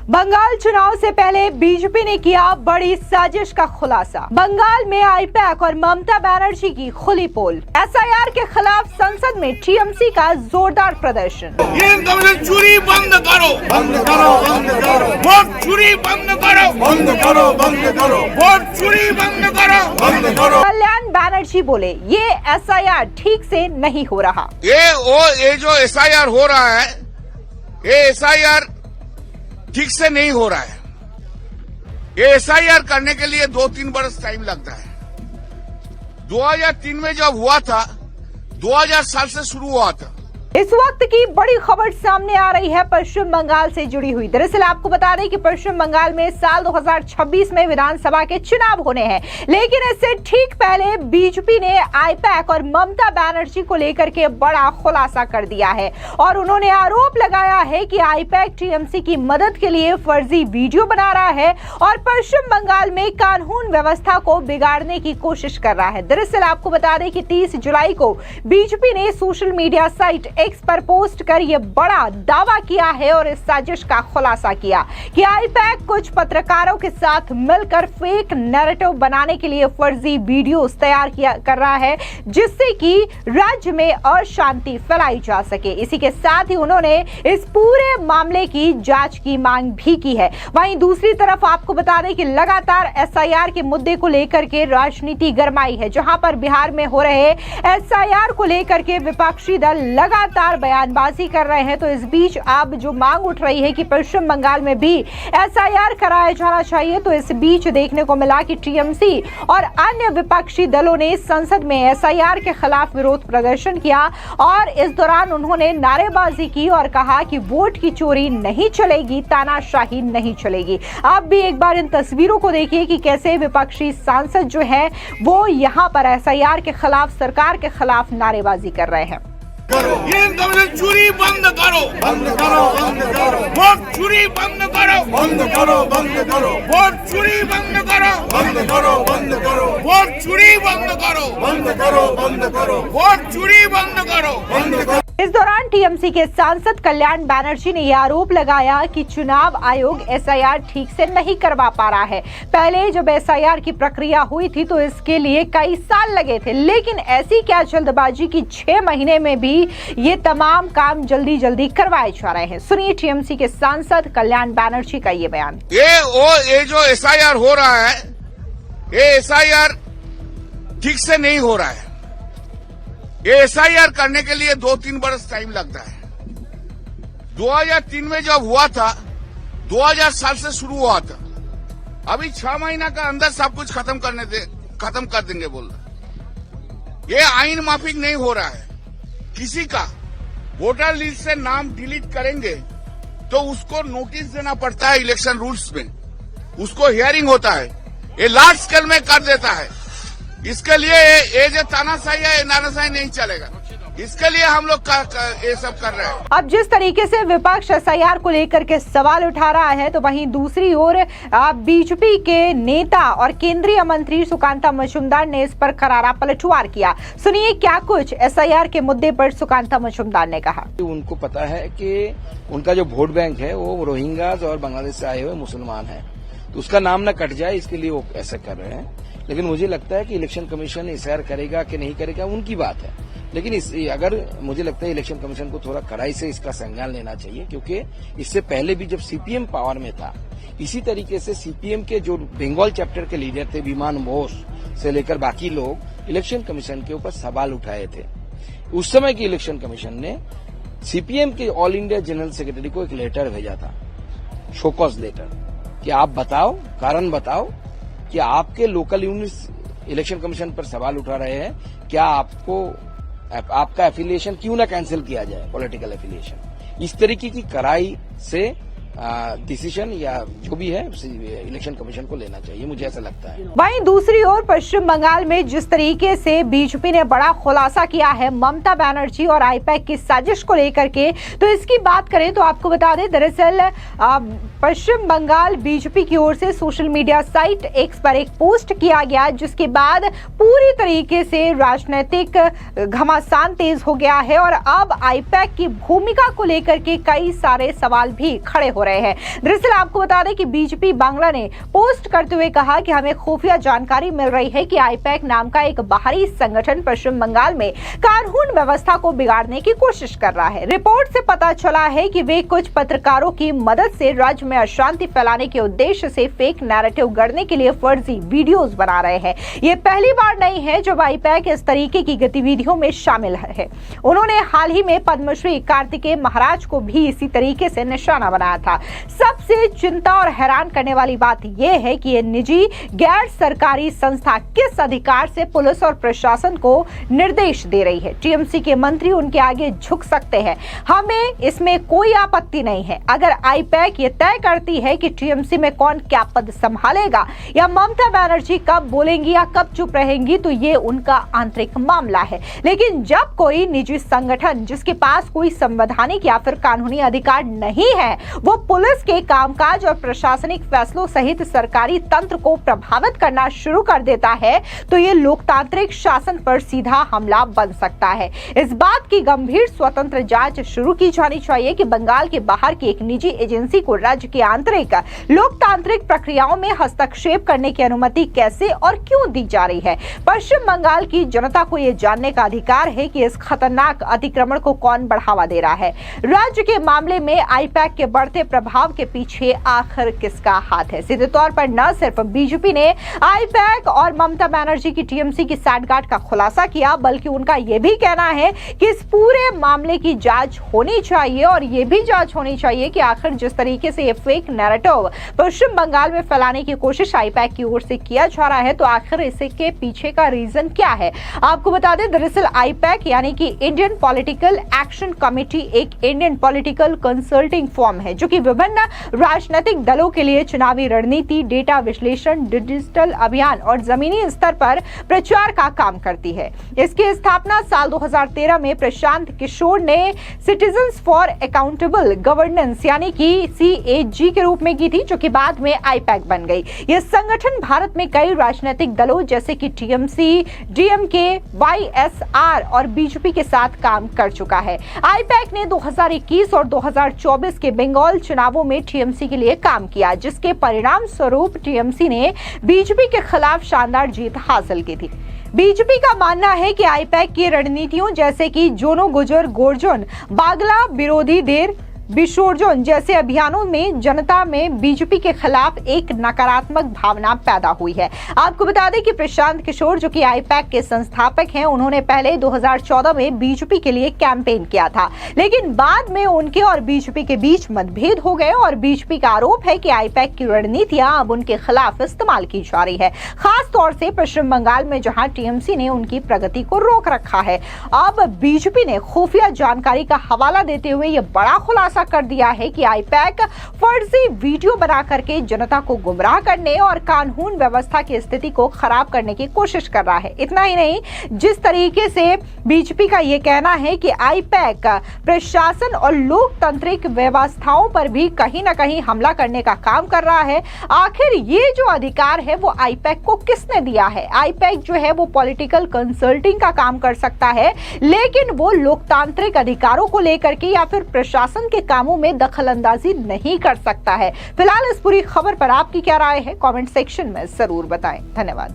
बंगाल चुनाव से पहले बीजेपी ने किया बड़ी साजिश का खुलासा। बंगाल में आईपैक और ममता बनर्जी की खुली पोल। एसआईआर के खिलाफ संसद में टीएमसी का जोरदार प्रदर्शन। चोरी बंद करो, बंद करो, बंद करो, वोट चोरी बंद करो, बंद करो, बंद करो, वोट चोरी बंद करो, बंद करो। कल्याण बनर्जी बोले, ये एसआईआर ठीक से नहीं हो रहा। ये जो एसआईआर हो रहा है, ये एसआईआर ठीक से नहीं हो रहा है। ये एसआईआर करने के लिए 2-3 बरस टाइम लगता है। 2003 में जब हुआ था, 2007 से शुरू हुआ था। इस वक्त की बड़ी खबर सामने आ रही है पश्चिम बंगाल से जुड़ी हुई। दरअसल आपको बता दें कि पश्चिम बंगाल में साल 2026 में विधानसभा के चुनाव होने हैं, लेकिन इससे ठीक पहले बीजेपी ने आईपैक और ममता बनर्जी को लेकर के बड़ा खुलासा कर दिया है और उन्होंने आरोप लगाया है कि आईपैक टीएमसी की मदद के लिए फर्जी वीडियो बना रहा है और पश्चिम बंगाल में कानून व्यवस्था को बिगाड़ने की कोशिश कर रहा है। दरअसल आपको बता दें कि 30 जुलाई को बीजेपी ने सोशल मीडिया साइट एक्स पर पोस्ट कर यह बड़ा दावा किया है और इस साजिश का खुलासा किया कि आईपैक कुछ पत्रकारों के साथ मिलकर फेक नैरेटिव बनाने के लिए फर्जी वीडियोस तैयार कर रहा है, जिससे कि राज्य में अशांति फैलाई जा सके। इसी के साथ ही उन्होंने इस पूरे मामले की जांच की मांग भी की है। वहीं दूसरी तरफ आपको बता दें कि लगातार एसआईआर के मुद्दे को लेकर के राजनीति गरमाई है, जहां पर बिहार में हो रहे एसआईआर को लेकर के विपक्षी दल लगातार बयानबाजी कर रहे हैं। तो इस बीच अब जो मांग उठ रही है कि पश्चिम बंगाल में भी एसआईआर कराया जाना चाहिए, तो इस बीच देखने को मिला कि टीएमसी और अन्य विपक्षी दलों ने संसद में एसआईआर के खिलाफ विरोध प्रदर्शन किया और इस दौरान उन्होंने नारेबाजी की और कहा कि वोट की चोरी नहीं चलेगी, तानाशाही नहीं चलेगी। आप भी एक बार इन तस्वीरों को देखिए कि कैसे विपक्षी सांसद जो है वो यहाँ पर एसआईआर के खिलाफ, सरकार के खिलाफ नारेबाजी कर रहे हैं। चोरी बंद करो, बंद करो, बंद करो, वोट चोरी बंद करो, बंद करो, बंद करो, वोट चोरी बंद करो, बंद करो, बंद करो, वोट चोरी बंद करो, बंद करो, बंद करो, वोट चोरी बंद करो, बंद करो। इस दौरान टीएमसी के सांसद कल्याण बनर्जी ने यह आरोप लगाया कि चुनाव आयोग एसआईआर ठीक से नहीं करवा पा रहा है। पहले जब एसआईआर की प्रक्रिया हुई थी तो इसके लिए कई साल लगे थे, लेकिन ऐसी क्या जल्दबाजी की 6 महीने में भी ये तमाम काम जल्दी जल्दी करवाए जा रहे हैं। सुनिए टीएमसी के सांसद कल्याण बनर्जी का ये बयान। ये जो एसआईआर हो रहा है, ये एसआईआर ठीक से नहीं हो रहा है। ये एसआईआर करने के लिए 2-3 बरस टाइम लगता है। 2003 में जब हुआ था, 2007 से शुरू हुआ था। अभी 6 महीना का अंदर सब कुछ खत्म कर देंगे बोल रहे। ये आइन माफिक नहीं हो रहा है। किसी का वोटर लिस्ट से नाम डिलीट करेंगे तो उसको नोटिस देना पड़ता है इलेक्शन रूल्स में, उसको हियरिंग होता है। ये लार्ज स्केल में कर देता है। इसके लिए ये जो तानाशाही है, नानाशाही नहीं चलेगा। इसके लिए हम लोग ये सब कर रहे हैं। अब जिस तरीके से विपक्ष एसआईआर को लेकर के सवाल उठा रहा है, तो वहीं दूसरी ओर बीजेपी के नेता और केंद्रीय मंत्री सुकांता मुजुमदार ने इस पर करारा पलटवार किया। सुनिए क्या कुछ एसआईआर के मुद्दे पर सुकांता मुजुमदार ने कहा। उनको पता है कि उनका जो वोट बैंक है वो रोहिंग्याज और बांग्लादेश से आए हुए मुसलमान है, तो उसका नाम न कट जाए, इसके लिए वो ऐसा कर रहे हैं। लेकिन मुझे लगता है कि इलेक्शन कमीशन एसआईआर करेगा कि नहीं करेगा उनकी बात है, लेकिन अगर मुझे लगता है इलेक्शन कमीशन को थोड़ा कड़ाई से इसका संज्ञान लेना चाहिए, क्योंकि इससे पहले भी जब सीपीएम पावर में था, इसी तरीके से सीपीएम के जो बंगाल चैप्टर के लीडर थे, विमान बोस से लेकर बाकी लोग इलेक्शन कमीशन के ऊपर सवाल उठाए थे। उस समय की इलेक्शन कमीशन ने सीपीएम के ऑल इंडिया जनरल सेक्रेटरी को एक लेटर भेजा था, शोकॉज लेटर, कि आप बताओ, कारण बताओ कि आपके लोकल यूनिट्स इलेक्शन कमीशन पर सवाल उठा रहे हैं, क्या आपका एफिलिएशन क्यों ना कैंसिल किया जाए, पॉलिटिकल एफिलिएशन। इस तरीके की कड़ाई से डिसीजन या जो भी है इलेक्शन कमीशन को लेना चाहिए, मुझे ऐसा लगता है। वहीं दूसरी ओर पश्चिम बंगाल में जिस तरीके से बीजेपी ने बड़ा खुलासा किया है ममता बनर्जी और आईपैक की साजिश को लेकर के, तो इसकी बात करें तो आपको बता दें, दरअसल पश्चिम बंगाल बीजेपी की ओर से सोशल मीडिया साइट एक्स पर एक पोस्ट किया गया, जिसके बाद पूरी तरीके से राजनीतिक घमासान तेज हो गया है और अब आईपैक की भूमिका को लेकर के कई सारे सवाल भी खड़े हो हो रहे हैं। दरअसल आपको बता दें कि बीजेपी बांग्ला ने पोस्ट करते हुए कहा कि हमें खुफिया जानकारी मिल रही है कि आईपैक नाम का एक बाहरी संगठन पश्चिम बंगाल में कानून व्यवस्था को बिगाड़ने की कोशिश कर रहा है। रिपोर्ट से पता चला है कि वे कुछ पत्रकारों की मदद से राज्य में अशांति फैलाने के उद्देश्य से फेक नैरेटिव गढ़ने के लिए फर्जी वीडियोस बना रहे हैं। ये पहली बार नहीं है जब आईपैक इस तरीके की गतिविधियों में शामिल है। उन्होंने हाल ही में पद्मश्री कार्तिकेय महाराज को भी इसी तरीके से निशाना बनाया था। सबसे चिंता और हैरान करने वाली बात यह है कि ये निजी गैर सरकारी संस्था किस अधिकार से पुलिस और प्रशासन को निर्देश दे रही है। टीएमसी के मंत्री उनके आगे झुक सकते हैं, हमें इसमें कोई आपत्ति नहीं है। अगर आईपैक ये तय करती है कि टीएमसी में कौन क्या पद संभालेगा या ममता बनर्जी कब बोलेंगी या कब चुप रहेंगी, तो ये उनका आंतरिक मामला है। लेकिन जब कोई निजी संगठन जिसके पास कोई संवैधानिक या फिर कानूनी अधिकार नहीं है, वो पुलिस के कामकाज और प्रशासनिक फैसलों सहित सरकारी तंत्र को प्रभावित करना शुरू कर देता है, तो ये लोकतांत्रिक शासन पर सीधा हमला बन सकता है। इस बात की गंभीर स्वतंत्र जांच शुरू की जानी चाहिए कि बंगाल के बाहर की एक निजी एजेंसी को राज्य की आंतरिक लोकतांत्रिक प्रक्रियाओं में हस्तक्षेप करने की अनुमति कैसे और क्यों दी जा रही है। पश्चिम बंगाल की जनता को यह जानने का अधिकार है कि इस खतरनाक अतिक्रमण को कौन बढ़ावा दे रहा है। राज्य के मामले में आईपैक के बढ़ते प्रभाव के पीछे आखिर किसका हाथ है। सीधे तौर पर न सिर्फ बीजेपी ने आईपैक और ममता बनर्जी की टीएमसी की साठगांठ का खुलासा किया, बल्कि उनका यह भी कहना है कि इस पूरे मामले की जांच होनी चाहिए और यह भी जांच होनी चाहिए कि आखिर जिस तरीके से ये फेक नैरेटिव पश्चिम बंगाल में फैलाने की कोशिश आईपैक की ओर से किया जा रहा है, तो आखिर इसके पीछे का रीजन क्या है। आपको बता दें, दरअसल आईपैक यानी कि इंडियन पॉलिटिकल एक्शन कमेटी एक इंडियन पॉलिटिकल कंसल्टिंग फर्म है जो कि विभिन्न राजनीतिक दलों के लिए चुनावी रणनीति, डेटा विश्लेषण, डिजिटल अभियान और जमीनी स्तर पर प्रचार का काम करती है। इसकी स्थापना साल 2013 में प्रशांत किशोर ने सिटीजन्स फॉर अकाउंटेबल गवर्नेंस यानी कि CAG के रूप में की थी, जो कि बाद में आईपैक बन गई। यह संगठन भारत में कई राजनीतिक दलों जैसे कि टीएमसी, डीएमके, YSR और बीजेपी के साथ काम कर चुका है। आईपैक ने 2021 और 2024 के बंगाल चुनावों में टीएमसी के लिए काम किया, जिसके परिणाम स्वरूप टीएमसी ने बीजेपी के खिलाफ शानदार जीत हासिल की थी। बीजेपी का मानना है कि आईपैक की रणनीतियों जैसे कि जोनो गुजर गोर्जन, बागला विरोधी देर विसर्जन जैसे अभियानों में जनता में बीजेपी के खिलाफ एक नकारात्मक भावना पैदा हुई है। आपको बता दें कि प्रशांत किशोर जो कि आईपैक के संस्थापक हैं, उन्होंने पहले 2014 में बीजेपी के लिए कैंपेन किया था, लेकिन बाद में उनके और बीजेपी के बीच मतभेद हो गए और बीजेपी का आरोप है कि आईपैक की रणनीतियां अब उनके खिलाफ इस्तेमाल की जा रही है, खास तौर से पश्चिम बंगाल में जहां टीएमसी ने उनकी प्रगति को रोक रखा है। अब बीजेपी ने खुफिया जानकारी का हवाला देते हुए यह बड़ा खुलासा कर दिया है कि आईपैक फर्जी वीडियो बना करके जनता को गुमराह करने और कानून व्यवस्था की स्थिति को खराब करने की कोशिश कर रहा है। इतना ही नहीं, जिस तरीके से बीजेपी का यह कहना है कि आईपैक प्रशासन और लोकतांत्रिक व्यवस्थाओं पर भी कहीं ना कहीं हमला करने का काम कर रहा है। आखिर ये जो अधिकार है वो आईपैक को किसने दिया है? आईपैक जो है वो पॉलिटिकल कंसल्टिंग का काम कर सकता है, लेकिन वो लोकतांत्रिक अधिकारों को लेकर के या फिर प्रशासन के कामों में दखल अंदाजी नहीं कर सकता है। फिलहाल इस पूरी खबर पर आपकी क्या राय है? कमेंट सेक्शन में जरूर बताएं। धन्यवाद।